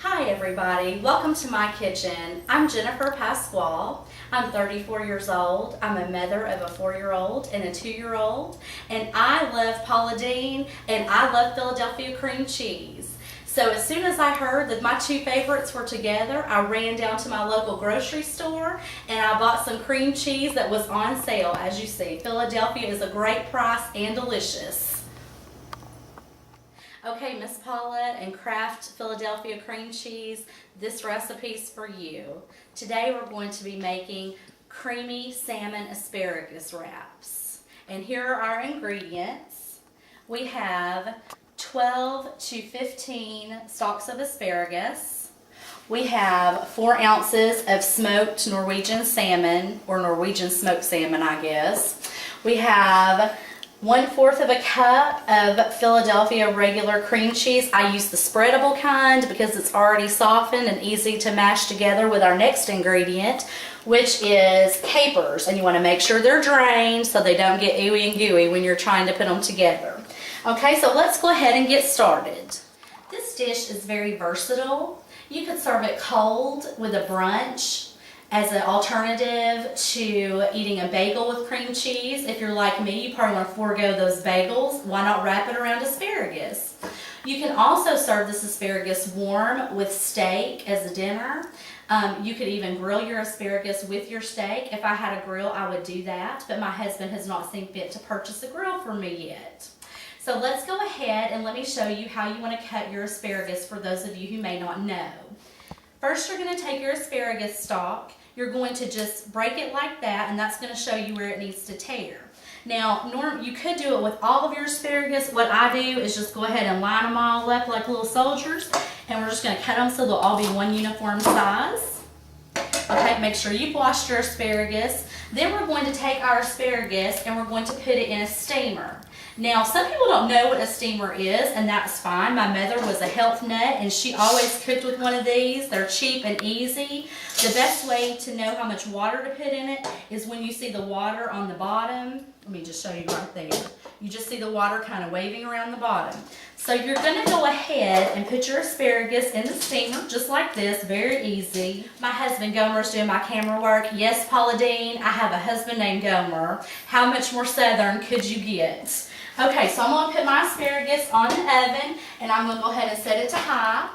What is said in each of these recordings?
Hi everybody, welcome to my kitchen. I'm Jennifer Pasquale. I'm 34 years old. I'm a mother of a 4-year-old and a 2-year-old, and I love Paula Deen and I love Philadelphia cream cheese. So as soon as I heard that my two favorites were together, I ran down to my local grocery store and I bought some cream cheese that was on sale. As you see, Philadelphia is a great price and delicious. Okay, Miss Paula and Kraft Philadelphia cream cheese, this recipe's for you. Today we're going to be making creamy salmon asparagus wraps. And here are our ingredients. We have 12 to 15 stalks of asparagus. We have 4 ounces of smoked Norwegian salmon, or Norwegian smoked salmon, I guess. We have 1/4 of a cup of Philadelphia regular cream cheese. I use the spreadable kind because it's already softened and easy to mash together with our next ingredient, which is capers. And you want to make sure they're drained so they don't get ooey and gooey when you're trying to put them together. Okay, so let's go ahead and get started. This dish is very versatile. You could serve it cold with a brunch as an alternative to eating a bagel with cream cheese. If you're like me, you probably want to forego those bagels. Why not wrap it around asparagus? You can also serve this asparagus warm with steak as a dinner. You could even grill your asparagus with your steak. If I had a grill, I would do that, but my husband has not seen fit to purchase a grill for me yet. So let's go ahead and let me show you how you want to cut your asparagus for those of you who may not know. First, you're going to take your asparagus stalk. You're going to just break it like that, and that's going to show you where it needs to tear. Now, you could do it with all of your asparagus. What I do is just go ahead and line them all up like little soldiers, and we're just going to cut them so they'll all be one uniform size. Okay, make sure you've washed your asparagus. Then we're going to take our asparagus and we're going to put it in a steamer. Now, some people don't know what a steamer is, and that's fine. My mother was a health nut, and she always cooked with one of these. They're cheap and easy. The best way to know how much water to put in it is when you see the water on the bottom. Let me just show you right there. You just see the water kind of waving around the bottom. So you're going to go ahead and put your asparagus in the steamer, just like this, very easy. My husband Gomer's doing my camera work. Yes, Paula Deen, I have a husband named Gomer. How much more southern could you get? Okay, so I'm going to put my asparagus on the oven, and I'm going to go ahead and set it to high.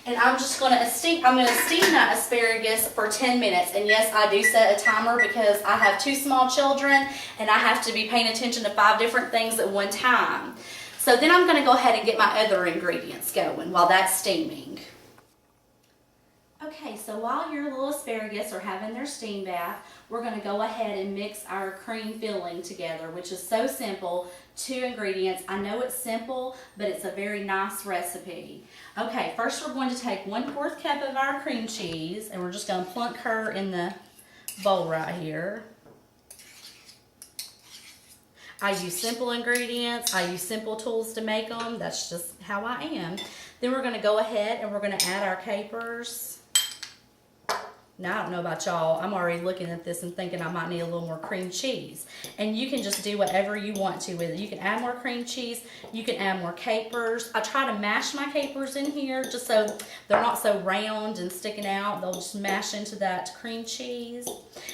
And I'm just going to steam that asparagus for 10 minutes. And yes, I do set a timer because I have 2 small children, and I have to be paying attention to 5 different things at one time. So then I'm going to go ahead and get my other ingredients going while that's steaming. Okay, so while your little asparagus are having their steam bath, we're going to go ahead and mix our cream filling together, which is so simple. 2 ingredients. I know it's simple, but it's a very nice recipe. Okay, first we're going to take 1/4 cup of our cream cheese, and we're just going to plunk her in the bowl right here. I use simple ingredients. I use simple tools to make them. That's just how I am. Then we're going to go ahead and we're going to add our capers. Now, I don't know about y'all, I'm already looking at this and thinking I might need a little more cream cheese. And you can just do whatever you want to with it. You can add more cream cheese, you can add more capers. I try to mash my capers in here just so they're not so round and sticking out. They'll just mash into that cream cheese.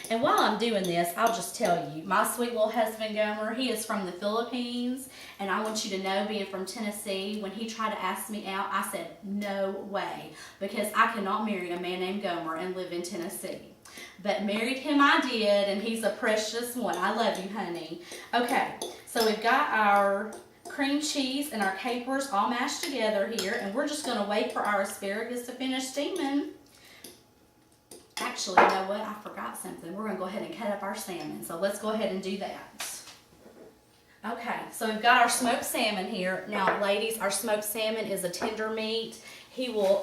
And while I'm doing this, I'll just tell you, my sweet little husband Gomer, he is from the Philippines. And I want you to know, being from Tennessee, when he tried to ask me out, I said, no way. Because I cannot marry a man named Gomer and live in Tennessee. But married him I did, and he's a precious one. I love you, honey. Okay, so we've got our cream cheese and our capers all mashed together here, and we're just going to wait for our asparagus to finish steaming. Actually, you know what? I forgot something. We're going to go ahead and cut up our salmon, so let's go ahead and do that. Okay, so we've got our smoked salmon here. Now, ladies, our smoked salmon is a tender meat. He will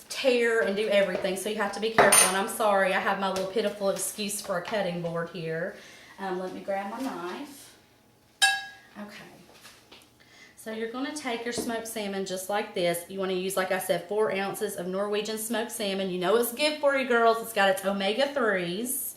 tear and do everything, so you have to be careful. And I'm sorry, I have my little pitiful excuse for a cutting board here. Let me grab my knife. Okay. So you're going to take your smoked salmon just like this. You want to use, like I said, 4 ounces of Norwegian smoked salmon. You know it's good for you, girls. It's got its omega-3s.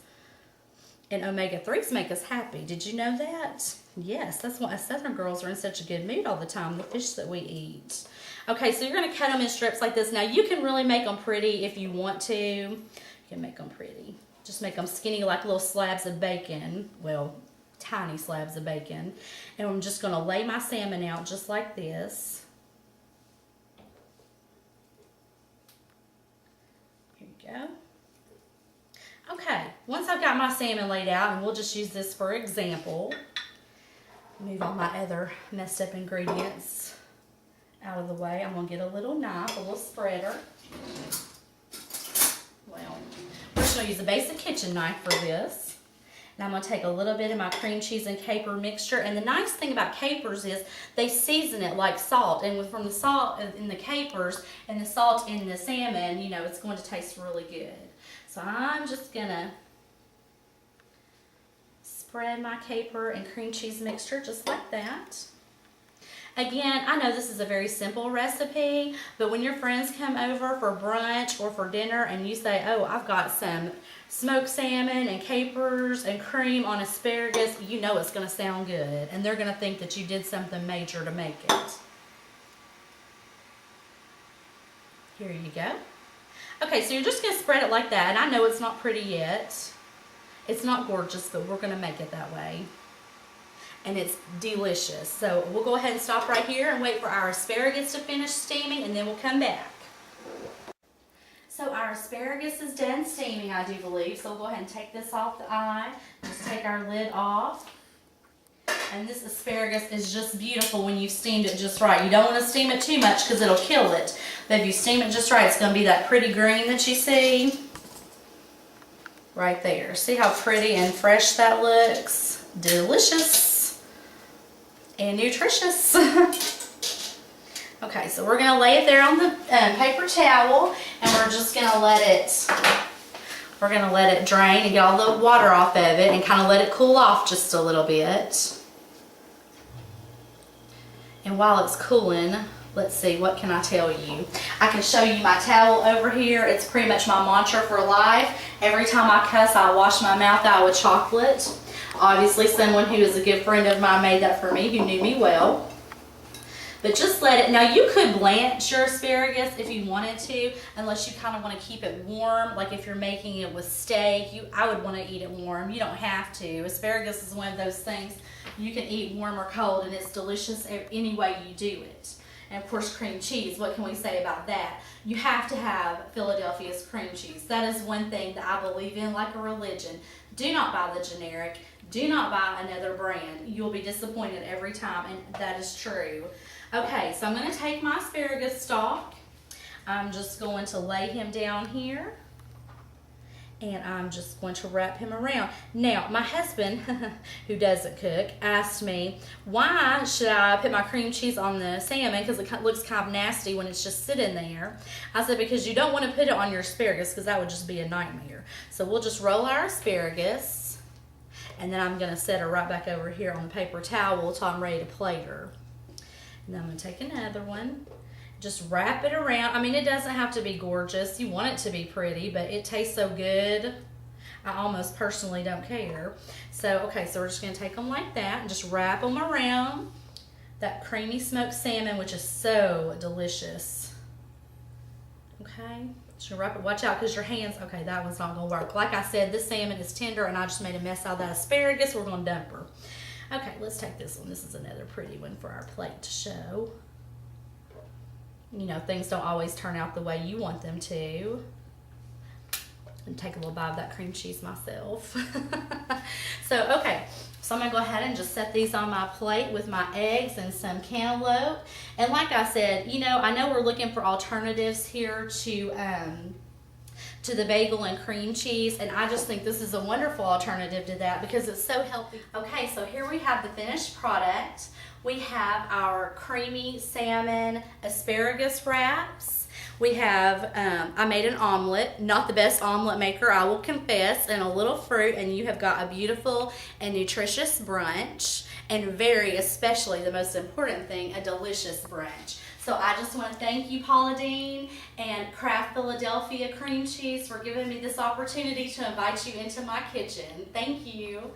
And omega-3s make us happy. Did you know that? Yes, that's why us Southern girls are in such a good mood all the time, the fish that we eat. Okay, so you're gonna cut them in strips like this. Now you can really make them pretty if you want to. You can make them pretty. Just make them skinny like little slabs of bacon. Well, tiny slabs of bacon. And I'm just gonna lay my salmon out just like this. Here you go. Okay, once I've got my salmon laid out, and we'll just use this for example. Move all my other messed up ingredients out of the way. I'm gonna get a little knife, a little spreader. Well, we're just gonna use a basic kitchen knife for this. And I'm gonna take a little bit of my cream cheese and caper mixture. And the nice thing about capers is they season it like salt. And from the salt in the capers and the salt in the salmon, you know, it's going to taste really good. So I'm just gonna spread my caper and cream cheese mixture just like that. Again, I know this is a very simple recipe, but when your friends come over for brunch or for dinner and you say, oh, I've got some smoked salmon and capers and cream on asparagus, you know it's gonna sound good. And they're gonna think that you did something major to make it. Here you go. Okay, so you're just gonna spread it like that. And I know it's not pretty yet. It's not gorgeous, but we're gonna make it that way. And it's delicious. So we'll go ahead and stop right here and wait for our asparagus to finish steaming, and then we'll come back. So our asparagus is done steaming, I do believe. So we'll go ahead and take this off the eye. Just take our lid off. And this asparagus is just beautiful when you've steamed it just right. You don't want to steam it too much because it'll kill it. But if you steam it just right, it's going to be that pretty green that you see right there. See how pretty and fresh that looks? Delicious and nutritious. Okay, so we're going to lay it there on the paper towel, and we're just going to let it drain and get all the water off of it and kind of let it cool off just a little bit. And while it's cooling, let's see, what can I tell you? I can show you my towel over here. It's pretty much my mantra for life. Every time I cuss, I wash my mouth out with chocolate. Obviously, someone who is a good friend of mine made that for me, who knew me well. But just let it, now you could blanch your asparagus if you wanted to, unless you kind of want to keep it warm. Like if you're making it with steak, I would want to eat it warm. You don't have to. Asparagus is one of those things you can eat warm or cold, and it's delicious any way you do it. And of course, cream cheese, what can we say about that? You have to have Philadelphia's cream cheese. That is one thing that I believe in like a religion. Do not buy the generic. Do not buy another brand. You'll be disappointed every time, and that is true. Okay, so I'm going to take my asparagus stalk. I'm just going to lay him down here, and I'm just going to wrap him around. Now, my husband, who doesn't cook, asked me, why should I put my cream cheese on the salmon, because it looks kind of nasty when it's just sitting there. I said, because you don't want to put it on your asparagus, because that would just be a nightmare. So we'll just roll our asparagus, and then I'm going to set her right back over here on the paper towel until I'm ready to plate her. And then I'm going to take another one. Just wrap it around. I mean, it doesn't have to be gorgeous. You want it to be pretty, but it tastes so good. I almost personally don't care. So, okay, so we're just going to take them like that and just wrap them around that creamy smoked salmon, which is so delicious. Okay, just gonna wrap it. Watch out because your hands, okay, that one's not going to work. Like I said, this salmon is tender, and I just made a mess out of that asparagus. We're going to dump her. Okay, let's take this one. This is another pretty one for our plate to show. You know, things don't always turn out the way you want them to. And take a little bite of that cream cheese myself. So, okay. So I'm going to go ahead and just set these on my plate with my eggs and some cantaloupe. And like I said, you know, I know we're looking for alternatives here to the bagel and cream cheese, and I just think this is a wonderful alternative to that because it's so healthy. Okay, so here we have the finished product. We have our creamy salmon asparagus wraps. We have, I made an omelet, not the best omelet maker, I will confess, and a little fruit, and you have got a beautiful and nutritious brunch, and especially the most important thing, a delicious brunch. So I just want to thank you, Paula Deen and Kraft Philadelphia Cream Cheese, for giving me this opportunity to invite you into my kitchen. Thank you.